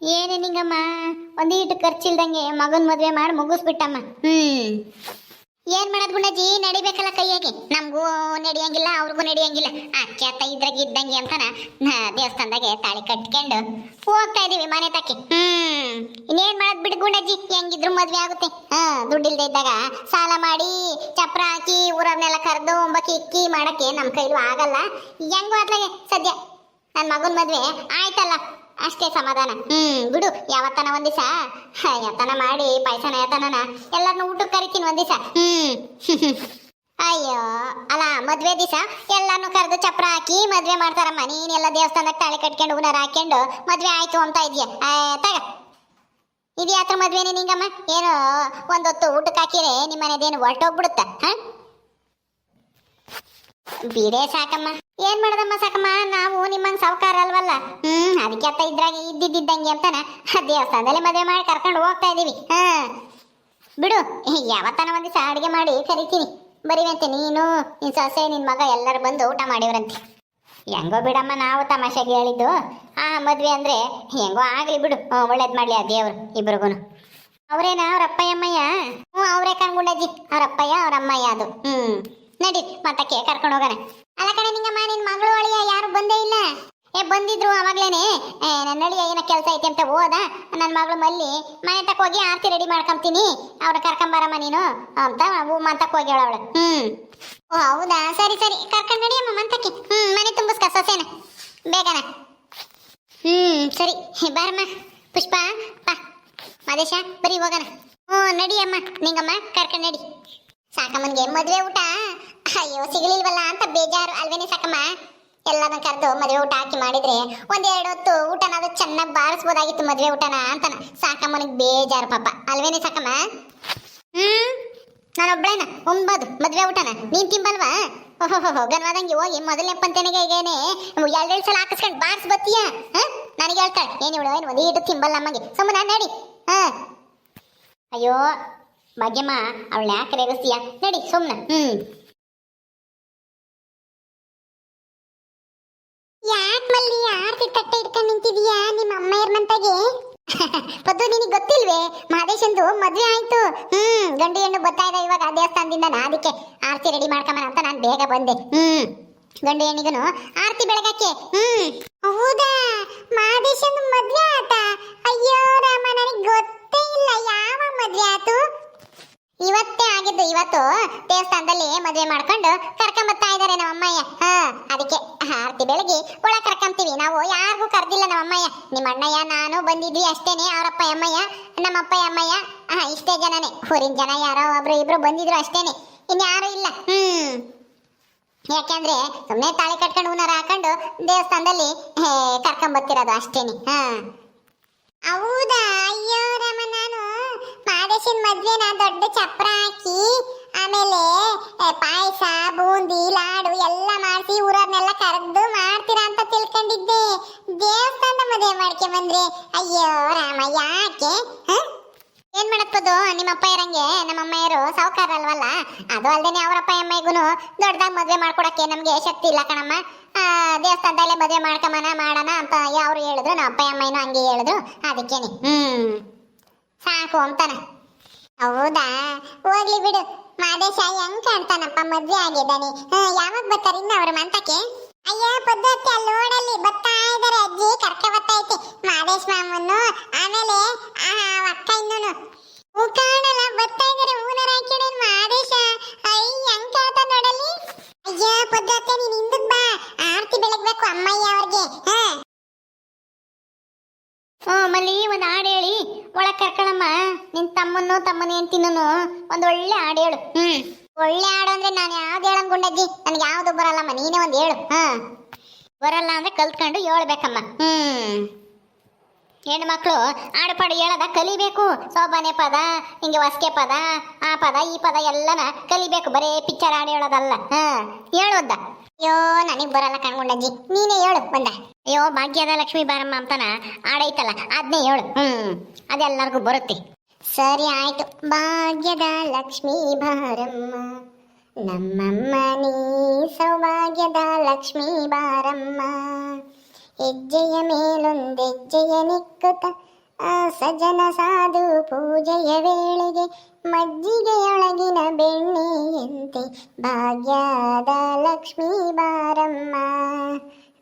ಏನೇನಿಂಗಮ್ಮ, ಒಂದೀಟು ಖರ್ಚಿಲ್ದಂಗೆ ಮಗನ್ ಮದ್ವೆ ಮಾಡಿ ಮುಗಿಸ್ಬಿಟ್ಟಮ್ಮ. ಏನ್ ಮಾಡೋದ್ ಗುಂಡಜ್ಜಿ, ನಡಿಬೇಕಲ್ಲ ಕೈಯಾಗಿ. ನಮಗೂ ನಡಿಯಂಗಿಲ್ಲ, ಅವ್ರಿಗೂ ನಡಿಯಂಗಿಲ್ಲ. ಅಕ್ಕೆ ಅತ್ತ ಇದ್ರಾಗ ಇದ್ದಂಗೆ ಅಂತಾನ ದೇವಸ್ಥಾನದಾಗೆ ತಾಳಿ ಕಟ್ಕೊಂಡು ಹೋಗ್ತಾ ಇದೀವಿ ಮನೆ ತಕ್ಕಿ. ಇನ್ನೇನ್ ಮಾಡೋದ್ ಬಿಡು ಗುಂಡಜ್ಜಿ, ಹೆಂಗಿದ್ರು ಮದ್ವೆ ಆಗುತ್ತೆ. ದುಡ್ಡಿಲ್ದೆ ಇದ್ದಾಗ ಸಾಲ ಮಾಡಿ ಚಪ್ರ ಹಾಕಿ ಊರನ್ನೆಲ್ಲ ಕರೆದು ಒಂಬಕ್ಕಿ ಇಕ್ಕಿ ಮಾಡಕ್ಕೆ ನಮ್ ಕೈಲೂ ಆಗಲ್ಲ. ಹೆಂಗೋ ಅತ್ಲಾಗೆ ಸದ್ಯ ನನ್ ಮಗನ್ ಮದ್ವೆ ಆಯ್ತಲ್ಲ, ಅಷ್ಟೇ ಸಮಾಧಾನ. ಬಿಡು, ಯಾವತ್ತನ ಒಂದ್ ದಿವಸ ಯಾತನ ಮಾಡಿ ಪಾಯಸನ ಯಾತನ ಎಲ್ಲಾರನ್ನು ಊಟಕ್ಕೆ ಕರಿತೀನಿ ಒಂದ್ ದಿವಸ. ಅಯ್ಯೋ ಅಲ್ಲ, ಮದ್ವೆ ದಿವಸ ಎಲ್ಲಾನು ಕರೆದು ಚಪ್ರ ಹಾಕಿ ಮದ್ವೆ ಮಾಡ್ತಾರಮ್ಮ. ನೀನೆಲ್ಲ ದೇವಸ್ಥಾನದಾಗ ತಾಳಿ ಕಟ್ಕೊಂಡು ಹೂನಾರ ಹಾಕೊಂಡು ಮದ್ವೆ ಆಯ್ತು ಅಂತ ಇದೆಯಾ? ತಗ, ಇದು ಯಾತ್ರ ಮದ್ವೆನೇ ನಿಂಗಮ್ಮ? ಏನು ಒಂದೊತ್ತು ಊಟಕ್ಕೆ ಹಾಕಿರೆ ನಿಮ್ಮನೇದೇನು ಹೊರಟೋಗ್ಬಿಡುತ್ತ? ಬಿಡೇ ಸಾಕಮ್ಮ. ಏನ್ ಮಾಡದಮ್ಮ ಸಾಕಮ್ಮ, ನಾವು ನಿಮ್ಮಂಗ್ ಸಾವುಕಾರ ಅಲ್ವಲ್ಲ. ಅದಕ್ಕೆ ಅತ್ತ ಇದ್ರಾಗ ಇದ್ದಿದ್ದಂಗೆ ಅಂತಾನ ದೇವಸ್ಥಾನದಲ್ಲಿ ಮದುವೆ ಮಾಡಿ ಕರ್ಕೊಂಡು ಹೋಗ್ತಾ ಇದೀವಿ. ಬಿಡು, ಯಾವತ್ತನ ಒಂದ್ ದಿವಸ ಅಡಿಗೆ ಮಾಡಿ ಕರಿತೀನಿ, ಬರೀವಂತೆ. ನೀನು ನಿನ್ ಸೊಸೆ ನಿನ್ ಮಗ ಎಲ್ಲರೂ ಬಂದು ಊಟ ಮಾಡಿವ್ರಂತೆ. ಹೆಂಗೋ ಬಿಡಮ್ಮ, ನಾವು ತಮಾಷೆಗೆ ಹೇಳಿದ್ದು. ಮದ್ವೆ ಅಂದ್ರೆ ಹೆಂಗೋ ಆಗ್ಲಿ ಬಿಡು, ಒಳ್ಳೇದ್ ಮಾಡ್ಲಿ ಆ ದೇವ್ರು ಇಬ್ರಿಗೂನು. ಅವ್ರೇನ ಅವ್ರ ಅಪ್ಪಯ್ಯಮ್ಮಯ್ಯ? ಅವ್ರೇ ಕಣ್ಗುಂಡಜ್ಜಿ, ಅವ್ರ ಅಪ್ಪಯ್ಯ ಅವ್ರ ಅಮ್ಮಯ್ಯ ಅದು. ನಡಿ ಮತ್ತಕ್ಕೆ ಕರ್ಕೊಂಡು ಹೋಗೋಣ. ಅಲ್ಲ ಕಣೆ ನಿಂಗಮ್ಮ, ನಿನ್ ಮಗಳು ಅಳಿಯ ಯಾರು ಬಂದೇ ಇಲ್ಲ? ಬಂದಿದ್ರು ಅವಾಗ್ಲೇನೆ. ನನ್ನ ಅಳಿಯ ಏನೋ ಕೆಲಸ ಐತೆ ಅಂತ ಹೋದ. ನನ್ನ ಮಗಳು ಮಲ್ಲಿ ಮನೆ ತಕ್ಕ ಹೋಗಿ ಆರ್ತಿ ರೆಡಿ ಮಾಡ್ಕೊಂತೀನಿ, ಅವ್ರ ಕರ್ಕೊಂಬರಮ್ಮ ನೀನು ಅಂತ ಮಂತಕ್ಕೆ ಹೋಗಿ ಅವಳು. ಓ ಹೌದಾ, ಸರಿ ಸರಿ, ಕರ್ಕೊಂಡು ನಡಿಯಮ್ಮ ಮಂತಕ್ಕೆ. ಮನೆ ತುಂಬಿಸ್ಕ ಸೊಸೆನ ಬೇಗನ. ಸರಿ ಬಾರಮ್ಮ ಪುಷ್ಪ, ಬಾ ಮದೇಶ, ಬರೀ ಹೋಗೋಣ. ನಡಿಯಮ್ಮ ನಿಂಗಮ್ಮ, ಕರ್ಕೊಂಡು ನಡಿ. ಸಾಕಮ್ಮನ್ಗೆ ಮದುವೆ ಊಟ ಅಯ್ಯೋ ಸಿಗಲಿಲ್ವಲ್ಲ ಅಂತ ಬೇಜಾರು ಅಲ್ವೇನೆ ಸಾಕಮ್ಮ. ಎಲ್ಲಾನು ಕರೆದು ಮದುವೆ ಊಟ ಹಾಕಿ ಮಾಡಿದ್ರೆ ಒಂದೆರಡು ಹೊತ್ತು ಊಟನಾದ್ರು ಚೆನ್ನಾಗಿ ಬಾರಿಸ್ಬೋದಾಗಿತ್ತು ಮದುವೆ ಊಟನ ಅಂತ ಸಾಕಮ್ಮನಿಗೆ ಬೇಜಾರು ಪಾಪ, ಅಲ್ವೇನೆ ಸಾಕಮ್ಮ? ನಾನೊಬ್ಳೇನ ಉಣ್ಬೋದು ಮದುವೆ ಊಟನ, ನೀನ್ ತಿಂಬಲ್ವಾ? ಓಹೋ ಗನ್ವಾದಂಗೆ ಹೋಗಿ ಮೊದಲನೇ ಪಂತನೆಗೆ ಈಗೇನೆ ಎರಡೆರಡು ಸಲ ಹಾಕಿಸ್ಕೊಂಡು ಬಾರಿಸ್ ಬತ್ತೀಯ. ನನಗೆ ಹೇಳ್ತಾಳೆ ಏನು ಇವಳು ಏನು ಒಂದು ಈಟು ತಿಂಬಲ್ಲ ನಮಗೆ, ಸುಮ್ಮನೆ ನಡಿ. ಅಯ್ಯೋ ಭಾಗ್ಯಮ್ಮ, ಅವಳ ಯಾಕೆ ರೇಗಿಸ್ತೀಯ? ನಡಿ ಸುಮ್ಮನೆ. ಯಾಕೆ ಮಲ್ಲಿ ಆರ್ತಿ ತಟ್ಟೆ ಇಟ್ಕೊಂಡು ನಿಂತಿದೀಯಾ ನಿಮ್ಮ ಅಮ್ಮಯ್ಯರ ಮಂತಾಗೆ? ಪದ್ದು ನಿನಗೆ ಗೊತ್ತಿಲ್ವೇ, ಮಹದೇಶಂದು ಮದ್ವೆ ಆಯ್ತು. ಗಂಡು ಹೆಣ್ಣು ಬರ್ತಾ ಇದೆ ಇವಾಗ ದೇವಸ್ಥಾನದಿಂದ. ಅದಕ್ಕೆ ಆರ್ತಿ ರೆಡಿ ಮಾಡ್ಕೊಂಬನ ಅಂತ ನಾನು ಬೇಗ ಬಂದೆ. ಗಂಡು ಹೆಣ್ಣಿಗೂ ಆರ್ತಿ ಬೆಳಗಕ್ಕೆ. ಹೌದಾ, ಮಹದೇಶಂದು ಮದ್ವೆ ಆತ? ಅಯ್ಯೋ ರಾಮ, ನನಗೆ ಗೊತ್ತೇ ಇಲ್ಲ. ಯಾವ ಮದ್ವೆ ಆತು? ಇವತ್ತೇ ಆಗಿದ್ದು. ಇವತ್ತು ದೇವಸ್ಥಾನದಲ್ಲಿ ಮದುವೆ ಮಾಡ್ಕೊಂಡು ಕರ್ಕೊಂಬರ್ತಾ ಇದಾರೆ ನಮ್ಮ ಅಮ್ಮಯ್ಯ. ಅದಕ್ಕೆ ಆರ್ತಿ ಬೆಳಗ್ಗೆ ಒಳಗೆ ಕರ್ಕೊಂತೀವಿ. ನಾವು ಯಾರಿಗೂ ಕರ್ದಿಲ್ಲ ನಮ್ಮ ಅಮ್ಮಯ್ಯ. ನಿಮ್ಮ ಅಣ್ಣಯ್ಯ ನಾನು ಬಂದಿದ್ವಿ ಅಷ್ಟೇನೆ. ಅವರಪ್ಪ ಅಮ್ಮಯ್ಯ, ನಮ್ಮ ಅಪ್ಪ ಅಮ್ಮಯ್ಯ, ಇಷ್ಟೇ ಜನನೇ. ಊರಿನ ಜನ ಯಾರೋ ಒಬ್ರು ಇಬ್ರು ಬಂದಿದ್ರು ಅಷ್ಟೇನೆ, ಇನ್ಯಾರು ಇಲ್ಲ. ಯಾಕೆಂದ್ರೆ ಸುಮ್ಮನೆ ತಾಳಿ ಕಟ್ಕೊಂಡು ಹೂನಾರ ಹಾಕೊಂಡು ದೇವಸ್ಥಾನದಲ್ಲಿ ಕರ್ಕೊಂಬರ್ತಿರೋದು ಅಷ್ಟೇನೆ. ಹೌದಾ, ಅಯ್ಯೋ ರಾಮ, ನಾನು ಮಾದೇಶನ್ ಮದ್ವೆನ ದೊಡ್ಡ ಚಪ್ರ ಹಾಕಿ ಆಮೇಲೆ ಪಾಯಸ ಬೂಂದಿ ಲಾಡು ಎಲ್ಲ ಮಾಡಿಸಿ ಊರನ್ನೆಲ್ಲ ಕರೆದು ಮಾಡ್ತೀರಾ ಅಂತ ತಿಳ್ಕೊಂಡಿದ್ದೆ. ದೇವಸ್ಥಾನದ ಮದುವೆ ಮಾಡ್ಕೆ ಬಂದ್ರೆ ಅಯ್ಯೋ ರಾಮ, ಯಾಕೆ? ಏನ್ ಮಾಡಪ್ಪದು, ನಿಮ್ಮ ಅಪ್ಪ ಇರಂಗೆ ನಮ್ಮ ಅಮ್ಮಯ್ಯರು ಸಾವುಕಾರ ಅಲ್ವಲ್ಲ. ಅದು ಅಲ್ದೇನೆ ಅವರಪ್ಪ ಅಮ್ಮಯ್ಯಗೂ ದೊಡ್ಡದಾಗಿ ಮದುವೆ ಮಾಡ್ಕೊಡಕ್ಕೆ ನಮ್ಗೆ ಶಕ್ತಿ ಇಲ್ಲ ಕಣಮ್ಮ. ದೇವಸ್ಥಾನದಲ್ಲೇ ಮದುವೆ ಮಾಡ್ಕೊಂಬನ ಮಾಡೋಣ ಅಂತ ಅವ್ರು ಹೇಳಿದ್ರು, ನಮ್ಮ ಅಪ್ಪ ಅಮ್ಮಯ್ಯನು ಹಂಗೆ ಹೇಳಿದ್ರು. ಅದಕ್ಕೇನೆ ಸಾಕು ಅಂತಾನ. ಹೌದಾ, ಹೋಗ್ಲಿ ಬಿಡು. ಮಾದೇಶ ಹೆಂಗ್ ಕಾಣ್ತಾನಪ್ಪ, ಮದ್ವೆ ಆಗಿದ್ದಾನೆ. ಯಾವಾಗ ಬರ್ತಾರೆ ಇನ್ನು ಅವ್ರ ಮಂತಕ್ಕೆ? ಅಯ್ಯೋ ಪದ್ಧತಿ ಅಲ್ಲಿ ನೋಡಲ್ಲಿ ಬರ್ತಾ ಇದಾರೆ, ಅಜ್ಜಿ ಕರ್ಕೆ ಬರ್ತೈತೆ ಮಾದೇಶ್ ಮಾಮನ್ನು, ಆಮೇಲೆ ಅಕ್ಕ ಇನ್ನೂನು ಕಾಣಲ್ಲ ಬರ್ತಾ ಇದಾರೆ. ಹೂನಾರ ಹಾಕಿಡೇನ್ ಮಾದೇಶ. ಹೆಂಗ್ ಕಾಣ್ತಾ ನೋಡಲ್ಲಿ. ಅಯ್ಯೋ ಪದ್ಧತಿ ನೀನ್ ಹಿಂದಕ್ ಬಾ, ಆರ್ತಿ ಬೆಳಗ್ಬೇಕು ಅಮ್ಮಯ್ಯ ಅವ್ರಿಗೆ. ಮಲ್ಲಿ ಒಂದು ಹಾಡು ಹೇಳಿ ಒಳಗೆ ಕರ್ಕೊಳಮ್ಮ. ನಿನ್ ತಮ್ಮನ ಹೆಂಡ್ತಿನೂ ಒಂದು ಒಳ್ಳೆ ಹಾಡು ಹೇಳು. ಒಳ್ಳೆ ಹಾಡು ಅಂದ್ರೆ ನಾನು ಯಾವ್ದು ಹೇಳಂಗ್ ಗುಂಡಜ್ಜಿ, ನನ್ಗೆ ಯಾವ್ದು ಬರಲ್ಲಮ್ಮ, ನೀನೇ ಒಂದು ಹೇಳು. ಬರಲ್ಲ ಅಂದ್ರೆ ಕಲ್ತ್ಕೊಂಡು ಹೇಳ್ಬೇಕಮ್ಮ. ಹೆಣ್ಣು ಮಕ್ಕಳು ಹಾಡು ಪಾಡು ಹೇಳೋದ ಕಲಿಬೇಕು. ಸೋಬಾನೆ ಪದ, ಹಿಂಗೆ ಹೊಸ್ಕೆ ಪದ, ಆ ಪದ ಈ ಪದ ಎಲ್ಲನ ಕಲಿಬೇಕು. ಬರೇ ಪಿಕ್ಚರ್ ಹಾಡು ಹೇಳೋದಲ್ಲ. ಹೇಳೋದ? ಅಯ್ಯೋ ನನಗೆ ಬರಲ್ಲ ಕಣ್ಗುಂಡಜ್ಜಿ, ನೀನೇ ಹೇಳು ಬಂದ. ಅಯ್ಯೋ ಭಾಗ್ಯದ ಲಕ್ಷ್ಮೀ ಬಾರಮ್ಮ ಅಂತಾನ ಹಾಡೈತಲ್ಲ, ಅದನ್ನೇ ಹೇಳು. ಅದೆಲ್ಲರಿಗೂ ಬರುತ್ತೆ. ಸರಿ ಆಯ್ತು. ಭಾಗ್ಯದ ಲಕ್ಷ್ಮೀ ಬಾರಮ್ಮ, ನಮ್ಮಮ್ಮ ನೀ ಸೌಭಾಗ್ಯದ ಲಕ್ಷ್ಮೀ ಬಾರಮ್ಮ, ಹೆಜ್ಜೆಯ ಮೇಲೊಂದೆಜ್ಜೆಯ ನಿಕ್ಕುತ್ತ ಆ ಸಜ್ಜನ ಸಾಧು ಪೂಜೆಯ ವೇಳೆಗೆ ಮಜ್ಜಿಗೆಯೊಳಗಿನ ಬೆಣ್ಣೆಯಂತೆ ಭಾಗ್ಯದ ಲಕ್ಷ್ಮೀ ಬಾರಮ್ಮ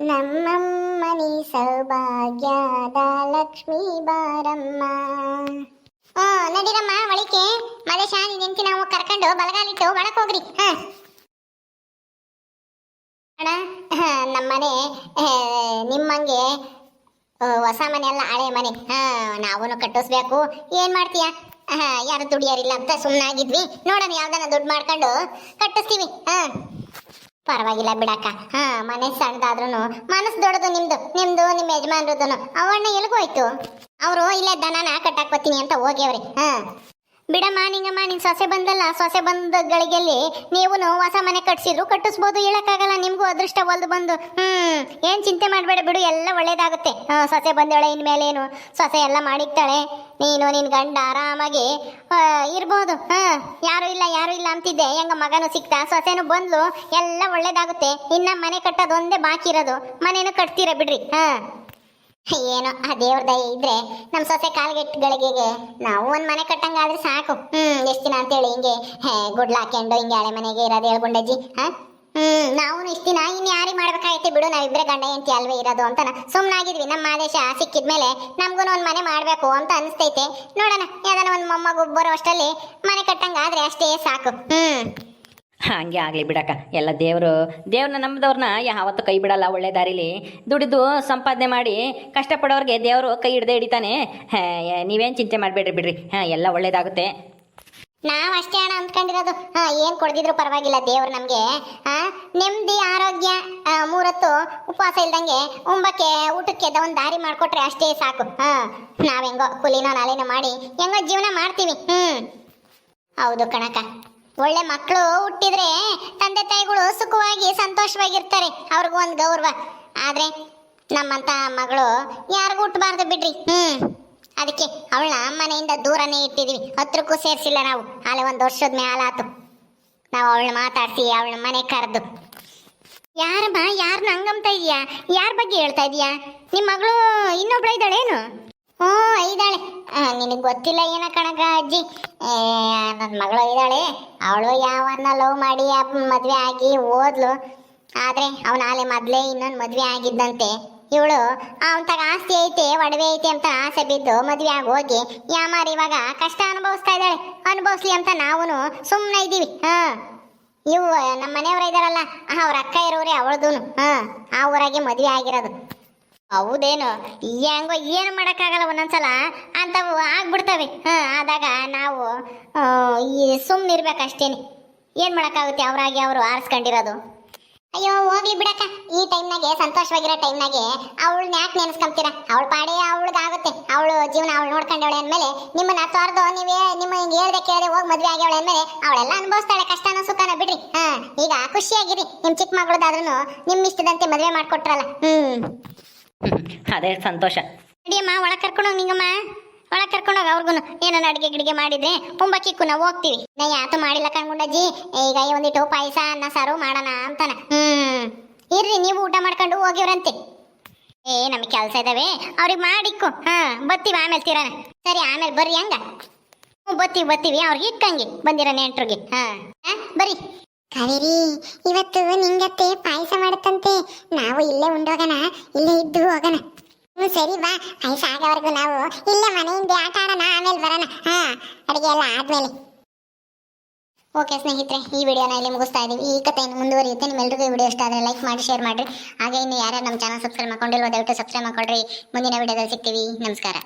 ನಮ್ಮಮ್ಮನಿ ಸೌಭಾಗ್ಯದ ಲಕ್ಷ್ಮೀ ಬಾರಮ್ಮ. ನಡೀರಮ್ಮ ಒಳಿಕೆ ಮದೇಶ ನಿಂತಿ ನಾವು ಕರ್ಕೊಂಡು ಬಲಗಾಲಿಟ್ಟು ಒಳಕ್ ಹೋಗ್ರಿ. ಅಣ್ಣ ನಮ್ಮನೆ ನಿಮ್ಮಂಗೆ ಹೊಸ ಮನೆ ಅಲ್ಲ ಹಳೆ ಮನೆ. ನಾವು ಕಟ್ಟಿಸ್ಬೇಕು. ಏನ್ ಮಾಡ್ತೀಯ, ಯಾರು ದುಡಿಯಾರಿಲ್ಲ ಅಂತ ಸುಮ್ಮನಾಗಿದ್ವಿ. ನೋಡೋಣ ಯಾವ್ದನ್ನ ದುಡ್ಡು ಮಾಡ್ಕೊಂಡು ಕಟ್ಟಿಸ್ತೀವಿ. ಪರವಾಗಿಲ್ಲ ಬಿಡಕ್ಕ. ಮನೆ ಸಣ್ಣದಾದ್ರೂ ಮನಸ್ಸು ದೊಡ್ಡದು ನಿಮ್ದು ನಿಮ್ಮ ಯಜಮಾನ್ರದನು. ಅವಣ್ಣ ಎಲ್ಗೋಯ್ತು? ಅವರು ಇಲ್ಲೇ ದನನ ಕಟ್ಟಾಕ್ ಬರ್ತೀನಿ ಅಂತ ಹೋಗ್ಯವ್ರಿ. ಬಿಡಮ್ಮ ನಿಂಗಮ್ಮ, ನಿನ್ ಸೊಸೆ ಬಂದಲ್ಲ, ಸೊಸೆ ಬಂದ ಗಳಿಗೆಯಲ್ಲಿ ನೀವು ಹೊಸ ಮನೆ ಕಟ್ಸಿದ್ರು ಕಟ್ಟಿಸ್ಬೋದು, ಹೇಳಕ್ಕಾಗಲ್ಲ. ನಿಮ್ಗೂ ಅದೃಷ್ಟ ಒಲ್ದು ಬಂದು. ಏನ್ ಚಿಂತೆ ಮಾಡ್ಬೇಡ ಬಿಡು, ಎಲ್ಲ ಒಳ್ಳೇದಾಗುತ್ತೆ. ಸೊಸೆ ಬಂದಳೆ ಇನ್ಮೇಲೇನು, ಸೊಸೆ ಎಲ್ಲ ಮಾಡಿಕ್ತಾಳೆ. ನೀನು ನಿನ್ ಗಂಡ ಆರಾಮಾಗಿ ಇರ್ಬೋದು. ಯಾರು ಇಲ್ಲ ಅಂತಿದ್ದೆ, ಹೆಂಗ ಮಗನು ಸಿಕ್ತಾ, ಸೊಸೆನು ಬಂದ್ಲು, ಎಲ್ಲ ಒಳ್ಳೇದಾಗುತ್ತೆ. ಇನ್ನ ಮನೆ ಕಟ್ಟೋದೊಂದೇ ಬಾಕಿ ಇರೋದು. ಮನೇನು ಕಟ್ತೀರ ಬಿಡ್ರಿ. ಏನೋ ಆ ದೇವ್ರ ದಯ ಇದ್ರೆ ನಮ್ಮ ಸೊಸೆ ಕಾಲ್ಗೆಟ್ಗಳಿಗೆ ನಾವು ಒಂದ್ ಮನೆ ಕಟ್ಟಂಗಾದ್ರೆ ಸಾಕು. ಎಷ್ಟ್ ದಿನ ಅಂತೇಳಿ ಹಿಂಗೆ ಗುಡ್ಲ ಹಾಕೊಂಡು ಹಿಂಗೆ ಹಳೆ ಮನೆಗೆ ಇರೋದು ಹೇಳ್ಕೊಂಡಜ್ಜಿ. ನಾವು ಇಷ್ಟ ದಿನ ಇನ್ ಯಾರಿಗೆ ಮಾಡ್ಬೇಕಾಯ್ತು ಬಿಡು, ನಾವಿಬ್ರೆ ಗಂಡ ಹೆಂಡತಿ ಅಲ್ವೇ ಇರೋದು ಅಂತ ಸುಮ್ಮನಾಗಿದ್ವಿ. ನಮ್ಮ ಆದೇಶ ಸಿಕ್ಕಿದ್ಮೇಲೆ ನಮ್ಗೂ ಒಂದ್ ಮನೆ ಮಾಡ್ಬೇಕು ಅಂತ ಅನಿಸ್ತೈತೆ. ನೋಡೋಣ, ಯಾವ್ದಾನ ಒಂದ್ ಮೊಮ್ಮಗು ಬರೋ ಅಷ್ಟಲ್ಲಿ ಮನೆ ಕಟ್ಟಂಗಾದ್ರೆ ಅಷ್ಟೇ ಸಾಕು. ಹಂಗೆ ಆಗಲಿ ಬಿಡಕ್ಕ. ಎಲ್ಲ ದೇವ್ರನ್ನ ನಂಬಿದವ್ರನ್ನ ಯಾವತ್ತೂ ಕೈ ಬಿಡಲ್ಲ. ಒಳ್ಳೆ ದಾರಿಲಿ ದುಡಿದು ಸಂಪಾದನೆ ಮಾಡಿ ಕಷ್ಟಪಡೋರಿಗೆ ದೇವರು ಕೈ ಹಿಡ್ದೆ ಹಿಡಿತಾನೆ. ನೀವೇನು ಚಿಂತೆ ಮಾಡಬೇಡ್ರಿ ಬಿಡ್ರಿ. ಎಲ್ಲ ಒಳ್ಳೇದಾಗುತ್ತೆ. ನಾವ್ ಅಷ್ಟೇ ಅಣ್ಣ ಅಂದ್ಕೊಂಡಿರೋದು. ಏನ್ ಕೊಡ್ದಿದ್ರು ಪರವಾಗಿಲ್ಲ, ದೇವ್ರು ನಮ್ಗೆ ನೆಮ್ಮದಿ ಆರೋಗ್ಯ 3 ಹೊತ್ತು ಉಪವಾಸ ಇಲ್ದಂಗೆ ಉಂಬಕ್ಕೆ ಊಟಕ್ಕೆ ಒಂದ್ ದಾರಿ ಮಾಡ್ಕೊಟ್ರೆ ಅಷ್ಟೇ ಸಾಕು. ನಾವ್ ಹೆಂಗೋ ಕೂಲಿನೋ ನಾಲೇನೋ ಮಾಡಿ ಹೆಂಗೋ ಜೀವನ ಮಾಡ್ತೀವಿ. ಹೌದು ಕಣಕ್ಕ. ಒಳ್ಳೆ ಮಕ್ಕಳು ಹುಟ್ಟಿದ್ರೆ ತಂದೆ ತಾಯಿಗಳು ಸುಖವಾಗಿ ಸಂತೋಷವಾಗಿರ್ತಾರೆ, ಅವ್ರಿಗೂ ಒಂದು ಗೌರವ. ಆದ್ರೆ ನಮ್ಮಂತ ಮಗಳು ಯಾರಿಗೂ ಹುಟ್ಟಬಾರ್ದು ಬಿಡ್ರಿ. ಅದಕ್ಕೆ ಅವಳನ್ನ ಮನೆಯಿಂದ ದೂರನೇ ಇಟ್ಟಿದೀವಿ, ಹತ್ರಕ್ಕೂ ಸೇರಿಸಿಲ್ಲ ನಾವು. ಅಲ್ಲೇ 1 ವರ್ಷದ ಮೇಲಾತು ನಾವು ಅವಳನ್ನ ಮಾತಾಡ್ಸಿ ಅವಳನ್ನ ಮನೆ ಕರೆದು. ಯಾರಮ್ಮ, ಯಾರನ್ನ ಹಂಗಂತ ಇದೀಯಾ? ಯಾರ ಬಗ್ಗೆ ಹೇಳ್ತಾ ಇದೀಯಾ? ನಿಮ್ಮ ಮಗಳು ಇನ್ನೊಬ್ಳ ಇದ್ದಾಳೇನು? ಇದ್ದಾಳೆ. ನಿನಗೆ ಗೊತ್ತಿಲ್ಲ ಏನ ಕಣಗ ಅಜ್ಜಿ, ನನ್ನ ಮಗಳು ಇದ್ದಾಳೆ. ಅವಳು ಯಾವನ್ನ ಲವ್ ಮಾಡಿ ಮದ್ವೆ ಆಗಿ ಓದ್ಲು. ಆದ್ರೆ ಅವನ ಆಲೆ ಮೊದ್ಲೇ ಇನ್ನೊಂದು ಮದ್ವೆ ಆಗಿದ್ದಂತೆ. ಇವಳು ಅವನ ತಗ ಆಸ್ತಿ ಐತೆ, ಒಡವೆ ಐತೆ ಅಂತ ಆಸೆ ಬಿದ್ದು ಮದ್ವೆ ಆಗಿ ಹೋಗಿ ಯಾಮಾರಿ ಇವಾಗ ಕಷ್ಟ ಅನುಭವಿಸ್ತಾ ಇದ್ದಾಳೆ. ಅನುಭವಿಸ್ಲಿ ಅಂತ ನಾವು ಸುಮ್ಮನೆ ಇದ್ದೀವಿ. ಇವು ನಮ್ಮ ಮನೆಯವ್ರ ಇದಾರಲ್ಲ, ಅವ್ರ ಅಕ್ಕ ಇರೋರೆ ಅವಳದೂನು ಆ ಊರಾಗೆ ಮದ್ವೆ ಆಗಿರೋದು. ಹೌದೇನು? ಹೆಂಗೋ ಏನು ಮಾಡೋಕ್ಕಾಗಲ್ಲ, ಒಂದೊಂದ್ಸಲ ಅಂತವು ಆಗ್ಬಿಡ್ತವೆ. ಆದಾಗ ನಾವು ಸುಮ್ಮನಿರ್ಬೇಕಷ್ಟೇನೆ. ಏನು ಮಾಡೋಕ್ಕಾಗುತ್ತೆ, ಅವರಾಗಿ ಅವರು ಆರಿಸ್ಕೊಂಡಿರೋದು. ಅಯ್ಯೋ ಹೋಗ್ಲಿ ಬಿಡಕ್ಕ. ಈ ಟೈಮ್ನಾಗೆ ಸಂತೋಷವಾಗಿರೋ ಟೈಮ್ನಾಗೆ ಅವಳನ್ನ ಯಾಕೆ ನೆನೆಸ್ಕೊಂತೀರ? ಅವಳ ಪಾಡಿ ಅವಳಿಗಾಗುತ್ತೆ. ಅವಳು ಜೀವನ ಅವಳು ನೋಡ್ಕೊಂಡವಳೆ ಅಂದಮೇಲೆ ನಿಮ್ಮನ್ನ ತೊರೆದು ನೀವೇ ನಿಮಗೆ ಹೇಳ್ದೆ ಕೇಳದೆ ಹೋಗಿ ಮದುವೆ ಆಗ್ಯವಳೆ ಅಂದಮೇಲೆ ಅವಳೆಲ್ಲ ಅನುಭವಿಸ್ತಾಳೆ, ಕಷ್ಟನ ಸುಖನ ಬಿಡ್ರಿ. ಈಗ ಖುಷಿಯಾಗಿರಿ. ನಿಮ್ಮ ಚಿಕ್ಕ ಮಗಳದಾದ್ರೂ ನಿಮ್ಮ ಇಷ್ಟದಂತೆ ಮದುವೆ ಮಾಡ್ಕೊಟ್ರಲ್ಲ. ಅದೇ ಸಂತೋಷ. ನಡಿಯಮ್ಮ, ಒಳಗೆ ಕರ್ಕೊಂಡೋಗಿ. ನಿಂಗಮ್ಮ ಒಳಗೆ ಕರ್ಕೊಂಡೋಗಿ. ಅವ್ರಿಗೂ ಏನಾನ ಅಡಿಗೆ ಮಾಡಿದ್ರೆ ಉಂಬಕ್ಕಿಕ್ಕು ನಾವು ಹೋಗ್ತೀವಿ. ನಾ ಯಾತು ಮಾಡಿಲ್ಲ ಕಣ್ಗುಂಡಜ್ಜಿ. ಈಗ ಒಂದಿಟ್ಟು ಪಾಯಸ ಅನ್ನ ಸಾರು ಮಾಡೋಣ ಅಂತಾನ. ಇರ್ರಿ, ನೀವು ಊಟ ಮಾಡ್ಕೊಂಡು ಹೋಗಿವ್ರಂತೆ. ನಮಗೆ ಕೆಲಸ ಇದಾವೆ, ಅವ್ರಿಗೆ ಮಾಡಿಕ್ಕು. ಬತ್ತೀವಿ ಆಮೇಲೆ ತೀರಾನ. ಸರಿ, ಆಮೇಲೆ ಬರ್ರಿ. ಹಂಗ ಬತ್ತೀವಿ. ಅವ್ರಿಗೆ ಇಕ್ಕಂಗೆ ಬಂದಿರೋ ನೆಂಟ್ರಿಗೆ. ಬರ್ರಿ. ಕಾವೇರಿ, ಇವತ್ತು ನಿಂಗತ್ತೆ ಪಾಯಸ ಮಾಡುತ್ತಂತೆ. ನಾವು ಇಲ್ಲೇ ಉಂಡೋಗೋಣ, ಇಲ್ಲೇ ಇದ್ದು ಹೋಗೋಣ. ಸರಿ ಬಾ. ಪಾಯಸ ಆಗೋವರೆಗೂ ನಾವು ಇಲ್ಲೇ ಮನೆಯಿಂದ ಆಟ ಆಡೋಣ, ಆಮೇಲೆ ಬರೋಣ. ಅಡುಗೆ ಎಲ್ಲ ಆದ್ಮೇಲೆ. ಓಕೆ ಸ್ನೇಹಿತರೆ, ಈ ವಿಡಿಯೋನ ಇಲ್ಲಿ ಮುಗಿಸ್ತಾ ಇದ್ದೀವಿ. ಈ ಕಥೆಯನ್ನು ಮುಂದುವರಿಯುತ್ತೆ. ನಿಮ್ಮೆಲ್ಲರಿಗೂ ಈ ವಿಡಿಯೋ ಇಷ್ಟ ಆದರೆ ಲೈಕ್ ಮಾಡಿ, ಶೇರ್ ಮಾಡಿರಿ. ಹಾಗೆ ಇನ್ನು ಯಾರ್ಯಾರು ನಮ್ಮ ಚಾನಲ್ ಸಬ್ಸ್ಕ್ರೈಬ್ ಮಾಡ್ಕೊಂಡಿಲ್ವೋ ದಯವಿಟ್ಟು ಸಬ್ಸ್ಕ್ರೈಬ್ ಮಾಡ್ಕೊಳ್ರಿ. ಮುಂದಿನ ವಿಡಿಯೋದಲ್ಲಿ ಸಿಗ್ತೀವಿ. ನಮಸ್ಕಾರ.